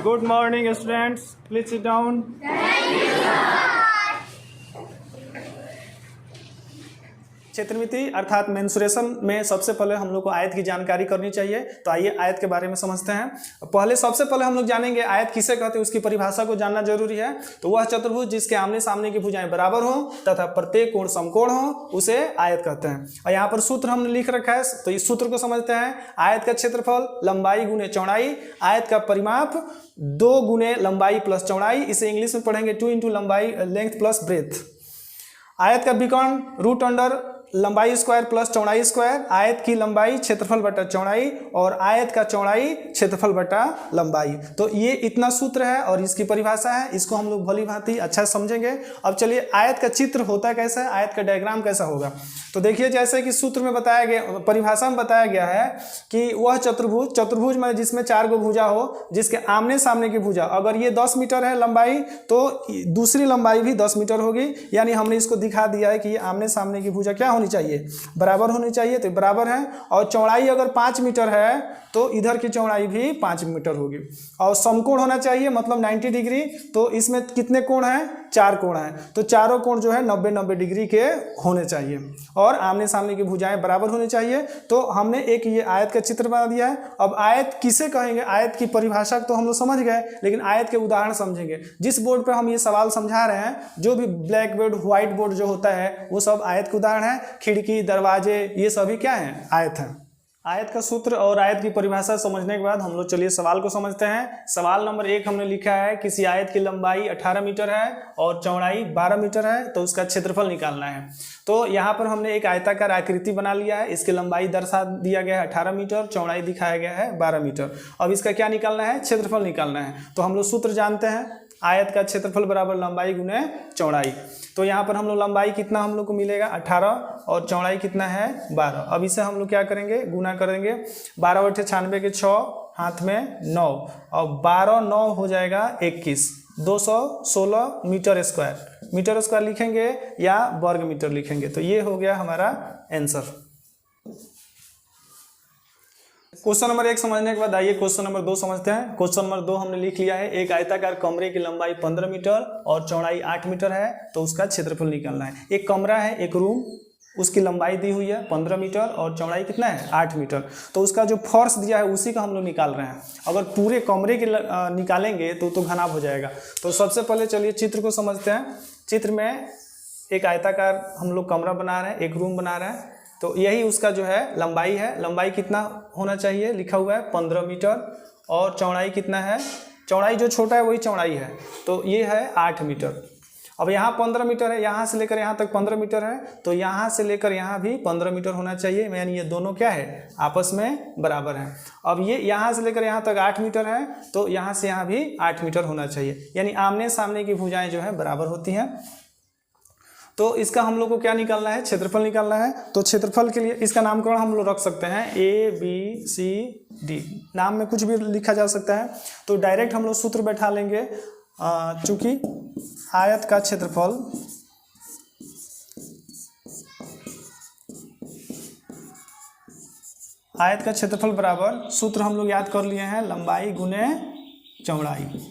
Good morning, students. Please sit down. क्षेत्रमिति अर्थात mensuration में सबसे पहले हम लोग को आयत की जानकारी करनी चाहिए। तो आइए आयत के बारे में समझते हैं। सबसे पहले हम लोग जानेंगे आयत किसे कहते हैं, उसकी परिभाषा को जानना जरूरी है। तो वह चतुर्भुज जिसके आमने सामने की भुजाएं बराबर हो तथा प्रत्येक कोण समकोण हो उसे आयत कहते हैं। और यहाँ पर सूत्र हमने लिख रखा है, तो इस सूत्र को समझते हैं। आयत का क्षेत्रफल लंबाई गुने चौड़ाई, आयत का परिमाप 2 गुने लंबाई प्लस चौड़ाई, इसे इंग्लिश में पढ़ेंगे 2 इंटू लंबाई लेंथ प्लस ब्रेथ। आयत का विकर्ण रूट अंडर लंबाई स्क्वायर प्लस चौड़ाई स्क्वायर, आयत की लंबाई क्षेत्रफल बटा चौड़ाई और आयत का चौड़ाई क्षेत्रफल बटा लंबाई। तो ये इतना सूत्र है और इसकी परिभाषा है, इसको हम लोग भली भांति अच्छा समझेंगे। अब चलिए आयत का चित्र होता कैसा है, आयत का डायग्राम कैसा होगा। तो देखिए जैसे कि सूत्र में बताया गया, परिभाषा में बताया गया है कि वह चतुर्भुज में जिसमें 4 गो भुजा हो, जिसके आमने सामने की भुजा अगर ये 10 मीटर है लंबाई तो दूसरी लंबाई भी 10 मीटर होगी। यानी हमने इसको दिखा दिया है कि आमने सामने की भुजा क्या होनी चाहिए, बराबर होनी चाहिए। तो बराबर है। और चौड़ाई अगर 5 मीटर है तो इधर की चौड़ाई भी 5 मीटर होगी। और समकोण होना चाहिए, मतलब 90 डिग्री। तो इसमें कितने कोण हैं, 4 कोण हैं। तो चारों कोण जो है 90-90 डिग्री के होने चाहिए और आमने सामने की भुजाएं बराबर होनी चाहिए। तो हमने एक ये आयत का चित्र बना दिया है। अब आयत किसे कहेंगे, आयत की परिभाषा तो हम लोग समझ गए, लेकिन आयत के उदाहरण समझेंगे। जिस बोर्ड पर हम ये सवाल समझा रहे हैं, जो भी ब्लैक बोर्ड व्हाइट बोर्ड जो होता है वो सब आयत के उदाहरण है। खिड़की दरवाजे ये सभी क्या है, आयत है। आयत का सूत्र और आयत की परिभाषा समझने के बाद हम लोग चलिए सवाल को समझते हैं। सवाल नंबर 1 हमने लिखा है, किसी आयत की लंबाई 18 मीटर है और चौड़ाई 12 मीटर है, तो उसका क्षेत्रफल निकालना है। तो यहाँ पर हमने एक आयताकार आकृति बना लिया है, इसकी लंबाई दर्शा दिया गया है 18 मीटर, चौड़ाई दिखाया गया है 12 मीटर। अब इसका क्या निकालना है, क्षेत्रफल निकालना है। तो हम लोग सूत्र जानते हैं, आयत का क्षेत्रफल बराबर लंबाई गुने चौड़ाई। तो यहाँ पर हम लोग लंबाई कितना हम लोग को मिलेगा 18 और चौड़ाई कितना है 12। अब इसे हम लोग क्या करेंगे, गुना करेंगे। 12 बटे 96 के 6, हाथ में 9 और 12 9 हो जाएगा 21, 216 मीटर स्क्वायर। मीटर स्क्वायर लिखेंगे या वर्ग मीटर लिखेंगे। तो ये हो गया हमारा आंसर। क्वेश्चन नंबर 1 समझने के बाद आइए क्वेश्चन नंबर 2 समझते हैं। क्वेश्चन नंबर 2 हमने लिख लिया है, एक आयताकार कमरे की लंबाई 15 मीटर और चौड़ाई 8 मीटर है, तो उसका क्षेत्रफल निकालना है। एक कमरा है, एक रूम, उसकी लंबाई दी हुई है 15 मीटर और चौड़ाई कितना है 8 मीटर। तो उसका जो फर्श दिया है उसी का हम लोग निकाल रहे हैं। अगर पूरे कमरे के निकालेंगे तो घना हो जाएगा। तो सबसे पहले चलिए चित्र को समझते हैं। चित्र में एक आयताकार हम लोग कमरा बना रहे हैं, एक रूम बना रहे हैं। तो यही उसका जो है लंबाई है। लंबाई कितना होना चाहिए, लिखा हुआ है 15 मीटर और चौड़ाई कितना है, चौड़ाई जो छोटा है वही चौड़ाई है, तो ये है 8 मीटर। अब यहाँ 15 मीटर है, यहाँ से लेकर यहाँ तक 15 मीटर है, तो यहाँ से लेकर यहाँ भी 15 मीटर होना चाहिए। यानी ये दोनों क्या है, आपस में बराबर हैं। अब ये यहाँ से लेकर यहाँ तक 8 मीटर है, तो यहाँ से यहाँ भी 8 मीटर होना चाहिए। यानी आमने सामने की भुजाएं जो है बराबर होती हैं। तो इसका हम लोग को क्या निकालना है, क्षेत्रफल निकालना है। तो क्षेत्रफल के लिए इसका नामकरण हम लोग रख सकते हैं ABCD, नाम में कुछ भी लिखा जा सकता है। तो डायरेक्ट हम लोग सूत्र बैठा लेंगे, चूंकि आयत का क्षेत्रफल बराबर, सूत्र हम लोग याद कर लिए हैं, लंबाई गुने चौड़ाई।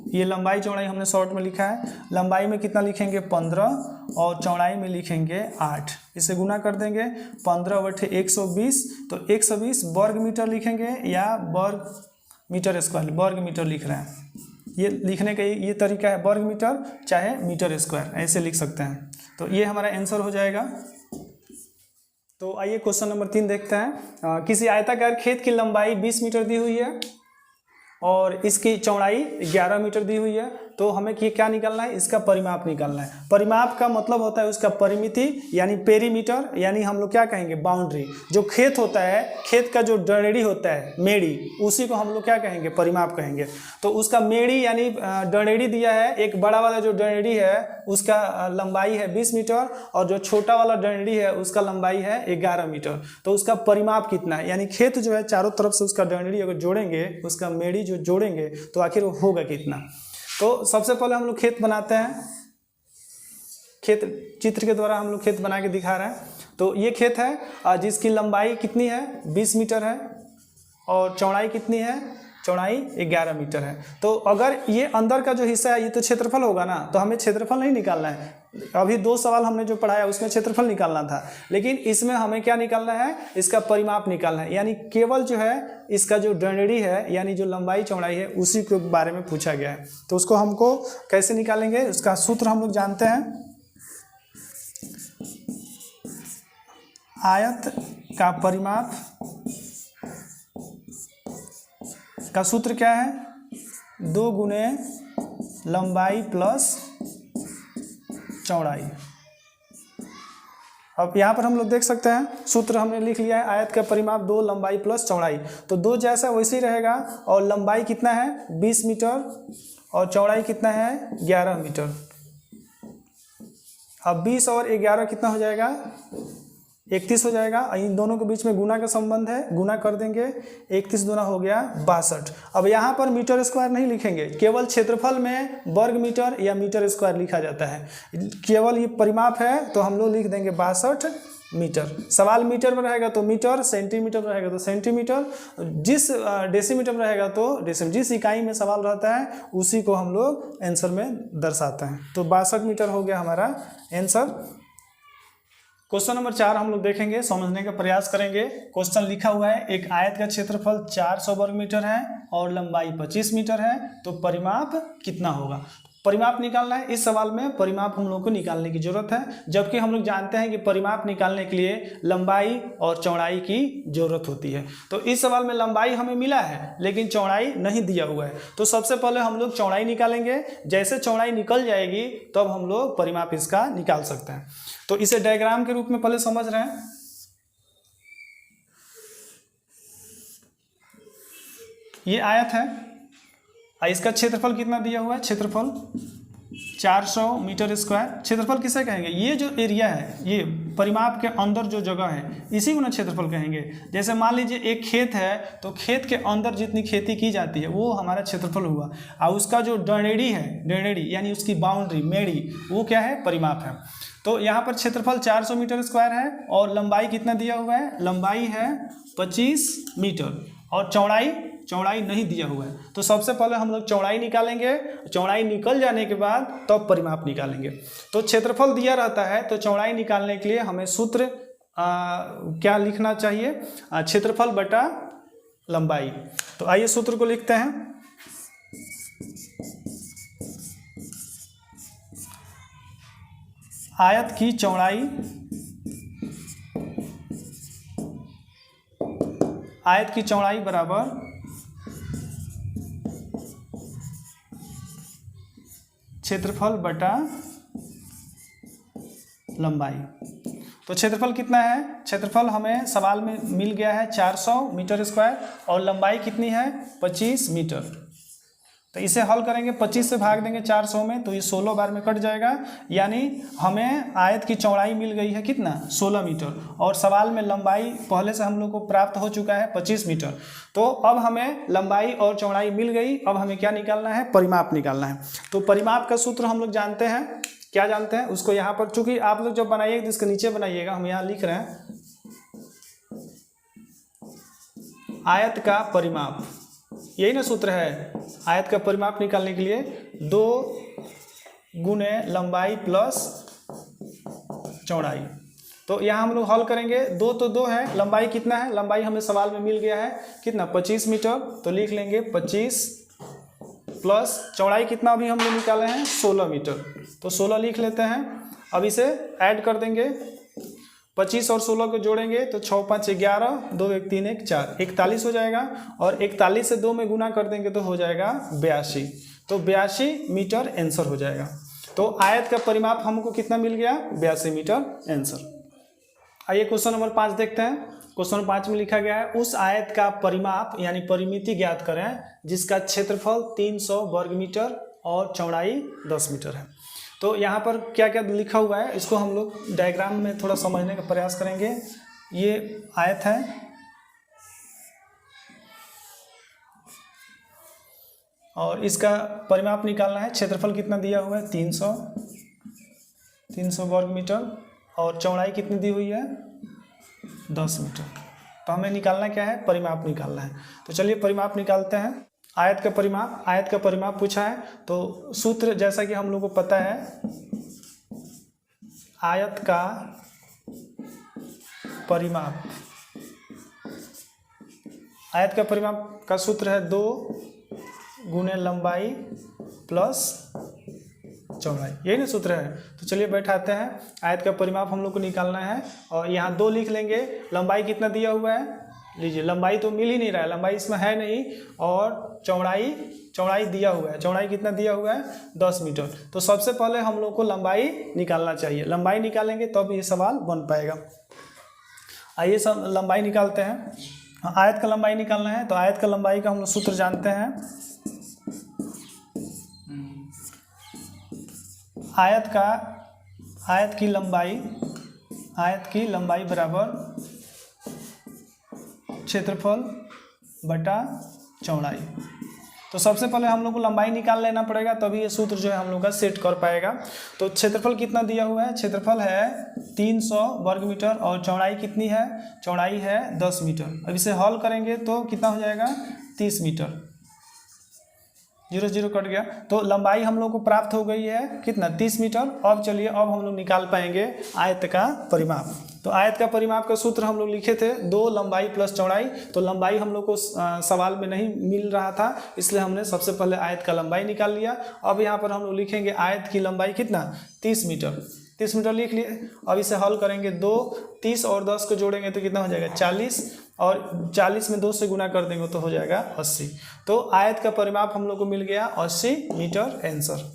ये लंबाई चौड़ाई हमने शॉर्ट में लिखा है। लंबाई में कितना लिखेंगे 15 और चौड़ाई में लिखेंगे 8। इसे गुना कर देंगे 15 बटे 120, तो 120 वर्ग मीटर लिखेंगे या वर्ग मीटर स्क्वायर, वर्ग मीटर लिख रहे हैं। ये लिखने का ये तरीका है, वर्ग मीटर चाहे मीटर स्क्वायर ऐसे लिख सकते हैं। तो ये हमारा आंसर हो जाएगा। तो आइए क्वेश्चन नंबर 3 देखते हैं। किसी आयताकार खेत की लंबाई 20 मीटर दी हुई है और इसकी चौड़ाई 11 मीटर दी हुई है। तो हमें क्या निकालना है, इसका परिमाप निकालना है। परिमाप का मतलब होता है उसका परिमिति यानी पेरीमीटर, यानी हम लोग क्या कहेंगे बाउंड्री। जो खेत होता है, खेत का जो डंडेड़ी होता है, मेड़ी, उसी को हम लोग क्या कहेंगे, परिमाप कहेंगे। तो उसका मेड़ी यानी डंडेड़ी दिया है। एक बड़ा वाला जो डंडेड़ी है उसका लंबाई है 20 मीटर और जो छोटा वाला डंडेड़ी है उसका लंबाई है 11 मीटर। तो उसका परिमाप कितना है, यानी खेत जो है चारों तरफ से उसका डंडेड़ी अगर जोड़ेंगे, उसका मेड़ी जो जोड़ेंगे तो आखिर वो होगा कितना। तो सबसे पहले हम लोग खेत बनाते हैं। खेत चित्र के द्वारा हम लोग खेत बना के दिखा रहे हैं। तो ये खेत है जिसकी लंबाई कितनी है 20 मीटर है और चौड़ाई कितनी है चौड़ाई 11 मीटर है। तो अगर ये अंदर का जो हिस्सा है ये तो क्षेत्रफल होगा ना, तो हमें क्षेत्रफल नहीं निकालना है। अभी 2 सवाल हमने जो पढ़ाया उसमें क्षेत्रफल निकालना था, लेकिन इसमें हमें क्या निकालना है, इसका परिमाप निकालना है। यानी केवल जो है इसका जो डंडड़ी है यानी जो लंबाई चौड़ाई है उसी के बारे में पूछा गया है। तो उसको हमको कैसे निकालेंगे, उसका सूत्र हम लोग जानते हैं। आयत का परिमाप का सूत्र क्या है, 2 गुने लंबाई प्लस चौड़ाई। अब यहाँ पर हम लोग देख सकते हैं सूत्र हमने लिख लिया है, आयत का परिमाप 2 लंबाई प्लस चौड़ाई। तो 2 जैसा वैसे ही रहेगा, और लंबाई कितना है 20 मीटर और चौड़ाई कितना है 11 मीटर। अब 20 और 11 कितना हो जाएगा, 31 हो जाएगा। इन दोनों के बीच में गुना का संबंध है, गुना कर देंगे, 31 दूना हो गया 62। अब यहाँ पर मीटर स्क्वायर नहीं लिखेंगे, केवल क्षेत्रफल में वर्ग मीटर या मीटर स्क्वायर लिखा जाता है। केवल ये परिमाप है तो हम लोग लिख देंगे 62 मीटर। सवाल मीटर में रहेगा तो मीटर, सेंटीमीटर में रहेगा तो सेंटीमीटर, जिस डेसीमीटर में रहेगा तो डेसीमीटर, जिस इकाई में सवाल रहता है उसी को हम लोग आंसर में दर्शाते हैं। तो 62 मीटर हो गया हमारा आंसर। क्वेश्चन नंबर 4 हम लोग देखेंगे, समझने का प्रयास करेंगे। क्वेश्चन लिखा हुआ है, एक आयत का क्षेत्रफल 400 वर्ग मीटर है और लंबाई 25 मीटर है, तो परिमाप कितना होगा। परिमाप निकालना है। इस सवाल में परिमाप हम लोग को निकालने की जरूरत है, जबकि हम लोग जानते हैं कि परिमाप निकालने के लिए लंबाई और चौड़ाई की जरूरत होती है। तो इस सवाल में लंबाई हमें मिला है लेकिन चौड़ाई नहीं दिया हुआ है। तो सबसे पहले हम लोग चौड़ाई निकालेंगे, जैसे चौड़ाई निकल जाएगी तब हम लोग परिमाप इसका निकाल सकते हैं। तो इसे डायग्राम के रूप में पहले समझ रहे हैं। ये आयत है, इसका क्षेत्रफल कितना दिया हुआ है, क्षेत्रफल 400 मीटर स्क्वायर। क्षेत्रफल किसे कहेंगे, ये जो एरिया है, ये परिमाप के अंदर जो जगह है इसी को ना क्षेत्रफल कहेंगे। जैसे मान लीजिए एक खेत है, तो खेत के अंदर जितनी खेती की जाती है वो हमारा क्षेत्रफल हुआ, और उसका जो डंडेड़ी है, डंडेड़ी यानी उसकी बाउंड्री, मेड़ी, वो क्या है, परिमाप है। तो यहाँ पर क्षेत्रफल 400 मीटर स्क्वायर है और लंबाई कितना दिया हुआ है, लंबाई है 25 मीटर और चौड़ाई नहीं दिया हुआ है। तो सबसे पहले हम लोग चौड़ाई निकालेंगे, चौड़ाई निकल जाने के बाद तब परिमाप निकालेंगे। तो क्षेत्रफल दिया रहता है तो चौड़ाई निकालने के लिए हमें सूत्र क्या लिखना चाहिए, क्षेत्रफल बटा लंबाई। तो आइए सूत्र को लिखते हैं। आयत की चौड़ाई, आयत की चौड़ाई बराबर क्षेत्रफल बटा लंबाई। तो क्षेत्रफल कितना है, क्षेत्रफल हमें सवाल में मिल गया है 400 मीटर स्क्वायर और लंबाई कितनी है 25 मीटर। तो इसे हल करेंगे, 25 से भाग देंगे 400 में तो ये 16 बार में कट जाएगा, यानी हमें आयत की चौड़ाई मिल गई है कितना, 16 मीटर, और सवाल में लंबाई पहले से हम लोग को प्राप्त हो चुका है 25 मीटर। तो अब हमें लंबाई और चौड़ाई मिल गई, अब हमें क्या निकालना है, परिमाप निकालना है। तो परिमाप का सूत्र हम लोग जानते हैं, क्या जानते हैं उसको यहाँ पर, चूंकि आप लोग जब बनाइएगा तो इसके नीचे बनाइएगा, हम यहाँ लिख रहे हैं आयत का परिमाप, यही ना सूत्र है आयत का परिमाप निकालने के लिए, 2 गुने लंबाई प्लस चौड़ाई। तो यहाँ हम लोग हल करेंगे, 2 तो 2 है, लंबाई कितना है, लंबाई हमें सवाल में मिल गया है कितना 25 मीटर, तो लिख लेंगे 25 प्लस चौड़ाई कितना अभी हम लोग निकाले हैं 16 मीटर, तो 16 लिख लेते हैं। अब इसे ऐड कर देंगे, 25 और 16 को जोड़ेंगे तो 6 5 11, 2 1 3 1 4, 41 हो जाएगा, और 41 से 2 में गुना कर देंगे तो हो जाएगा 82। तो 82 मीटर आंसर हो जाएगा। तो आयत का परिमाप हमको कितना मिल गया, 82 मीटर आंसर। आइए क्वेश्चन नंबर 5 देखते हैं। क्वेश्चन नंबर 5 में लिखा गया है, उस आयत का परिमाप यानी परिमिति ज्ञात करें जिसका क्षेत्रफल 300 वर्ग मीटर और चौड़ाई 10 मीटर है। तो यहाँ पर क्या क्या लिखा हुआ है इसको हम लोग डायग्राम में थोड़ा समझने का प्रयास करेंगे। ये आयत है, और इसका परिमाप निकालना है, क्षेत्रफल कितना दिया हुआ है 300 वर्ग मीटर और चौड़ाई कितनी दी हुई है 10 मीटर। तो हमें निकालना क्या है, परिमाप निकालना है। तो चलिए परिमाप निकालते हैं। आयत का परिमाप पूछा है, तो सूत्र जैसा कि हम लोग को पता है, आयत का परिमाप, आयत का परिमाप का सूत्र है 2 गुणे लंबाई प्लस चौड़ाई, यही ना सूत्र है। तो चलिए बैठाते हैं, आयत का परिमाप हम लोग को निकालना है और यहाँ 2 लिख लेंगे। लंबाई कितना दिया हुआ है, लीजिए लंबाई तो मिल ही नहीं रहा है, लंबाई इसमें है नहीं, और चौड़ाई दिया हुआ है, चौड़ाई कितना दिया हुआ है 10 मीटर। तो सबसे पहले हम लोग को लंबाई निकालना चाहिए, लंबाई निकालेंगे तब ये सवाल बन पाएगा। आइए सब लंबाई निकालते हैं। आयत का लंबाई निकालना है, तो आयत का लंबाई का हम लोग सूत्र जानते हैं, आयत की लंबाई बराबर क्षेत्रफल बटा चौड़ाई। तो सबसे पहले हम लोग को लंबाई निकाल लेना पड़ेगा, तभी ये सूत्र जो है हम लोग का सेट कर पाएगा। तो क्षेत्रफल कितना दिया हुआ है, क्षेत्रफल है 300 वर्ग मीटर और चौड़ाई कितनी है, चौड़ाई है 10 मीटर। अब इसे हल करेंगे तो कितना हो जाएगा 30 मीटर, 0 0 कट गया। तो लंबाई हम लोग को प्राप्त हो गई है कितना 30 मीटर। अब चलिए अब हम लोग निकाल पाएंगे आयत का परिमाप। तो आयत का परिमाप का सूत्र हम लोग लिखे थे 2 लंबाई प्लस चौड़ाई। तो लंबाई हम लोग को सवाल में नहीं मिल रहा था, इसलिए हमने सबसे पहले आयत का लंबाई निकाल लिया। अब यहाँ पर हम लोग लिखेंगे आयत की लंबाई कितना 30 मीटर, 30 मीटर लिख लिए। अब इसे हल करेंगे, 30 और 10 को जोड़ेंगे तो कितना हो जाएगा 40, और 40 में 2 से गुना कर देंगे तो हो जाएगा 80। तो आयत का परिमाप हम लोग को मिल गया 80 मीटर आंसर।